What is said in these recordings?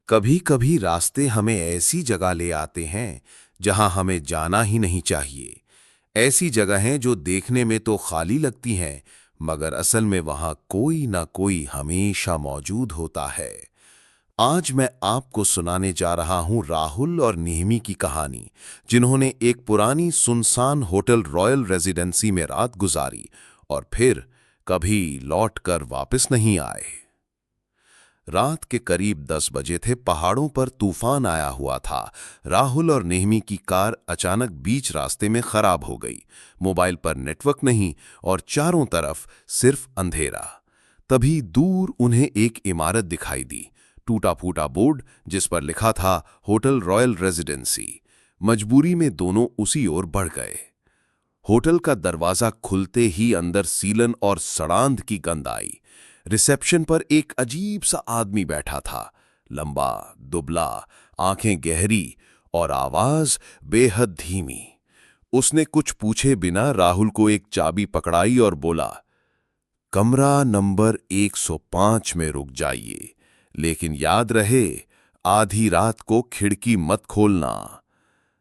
कभी कभी रास्ते हमें ऐसी जगह ले आते हैं जहां हमें जाना ही नहीं चाहिए। ऐसी जगहें जो देखने में तो खाली लगती हैं, मगर असल में वहां कोई ना कोई हमेशा मौजूद होता है। आज मैं आपको सुनाने जा रहा हूं राहुल और निहमी की कहानी, जिन्होंने एक पुरानी सुनसान होटल रॉयल रेजिडेंसी में रात गुजारी और फिर कभी लौटकर वापस नहीं आए। रात के करीब 10 बजे थे। पहाड़ों पर तूफान आया हुआ था। राहुल और नेहमी की कार अचानक बीच रास्ते में खराब हो गई। मोबाइल पर नेटवर्क नहीं और चारों तरफ सिर्फ अंधेरा। तभी दूर उन्हें एक इमारत दिखाई दी। टूटा फूटा बोर्ड जिस पर लिखा था होटल रॉयल रेजिडेंसी। मजबूरी में दोनों उसी ओर बढ़ गए। होटल का दरवाजा खुलते ही अंदर सीलन और सड़ांध की गंध आई। रिसेप्शन पर एक अजीब सा आदमी बैठा था, लंबा, दुबला, आंखें गहरी और आवाज बेहद धीमी। उसने कुछ पूछे बिना राहुल को एक चाबी पकड़ाई और बोला, कमरा नंबर 105 में रुक जाइए, लेकिन याद रहे आधी रात को खिड़की मत खोलना।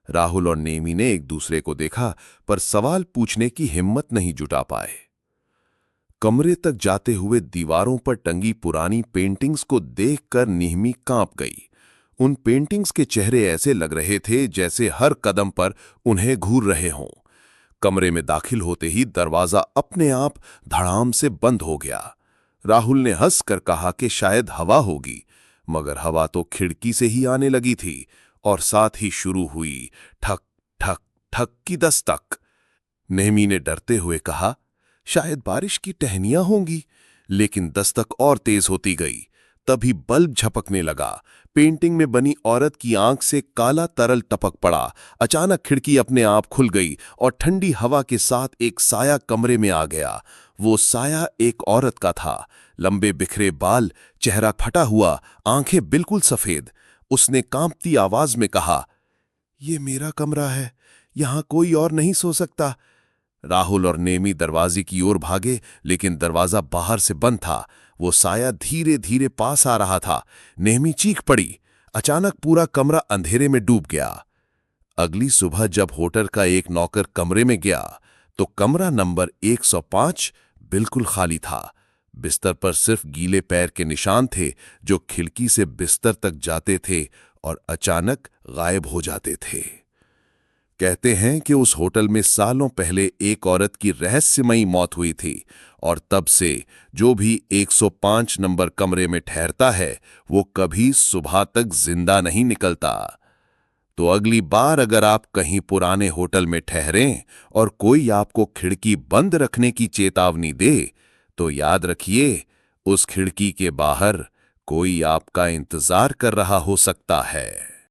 राहुल और नेमी ने एक दूसरे को देखा, पर सवाल पूछने की हिम्मत नहीं जुटा पाए। कमरे तक जाते हुए दीवारों पर टंगी पुरानी पेंटिंग्स को देखकर निहमी कांप गई। उन पेंटिंग्स के चेहरे ऐसे लग रहे थे जैसे हर कदम पर उन्हें घूर रहे हों। कमरे में दाखिल होते ही दरवाजा अपने आप धड़ाम से बंद हो गया। राहुल ने हंसकर कहा कि शायद हवा होगी, मगर हवा तो खिड़की से ही आने लगी थी और साथ ही शुरू हुई ठक ठक ठक की दस्तक। नेहमी ने डरते हुए कहा, शायद बारिश की टहनियां होंगी, लेकिन दस्तक और तेज होती गई। तभी बल्ब झपकने लगा। पेंटिंग में बनी औरत की आंख से काला तरल टपक पड़ा। अचानक खिड़की अपने आप खुल गई और ठंडी हवा के साथ एक साया कमरे में आ गया। वो साया एक औरत का था। लंबे बिखरे बाल, चेहरा फटा हुआ, आंखें बिल्कुल सफेद। उसने कांपती आवाज में कहा, ये मेरा कमरा है, यहां कोई और नहीं सो सकता। राहुल और नेमी दरवाजे की ओर भागे, लेकिन दरवाजा बाहर से बंद था। वो साया धीरे धीरे पास आ रहा था। नेमी चीख पड़ी। अचानक पूरा कमरा अंधेरे में डूब गया। अगली सुबह जब होटल का एक नौकर कमरे में गया, तो कमरा नंबर 105 बिल्कुल खाली था। बिस्तर पर सिर्फ गीले पैर के निशान थे, जो खिड़की से बिस्तर तक जाते थे और अचानक गायब हो जाते थे। कहते हैं कि उस होटल में सालों पहले एक औरत की रहस्यमयी मौत हुई थी और तब से जो भी 105 नंबर कमरे में ठहरता है, वो कभी सुबह तक जिंदा नहीं निकलता। तो अगली बार अगर आप कहीं पुराने होटल में ठहरें और कोई आपको खिड़की बंद रखने की चेतावनी दे, तो याद रखिए, उस खिड़की के बाहर कोई आपका इंतजार कर रहा हो सकता है।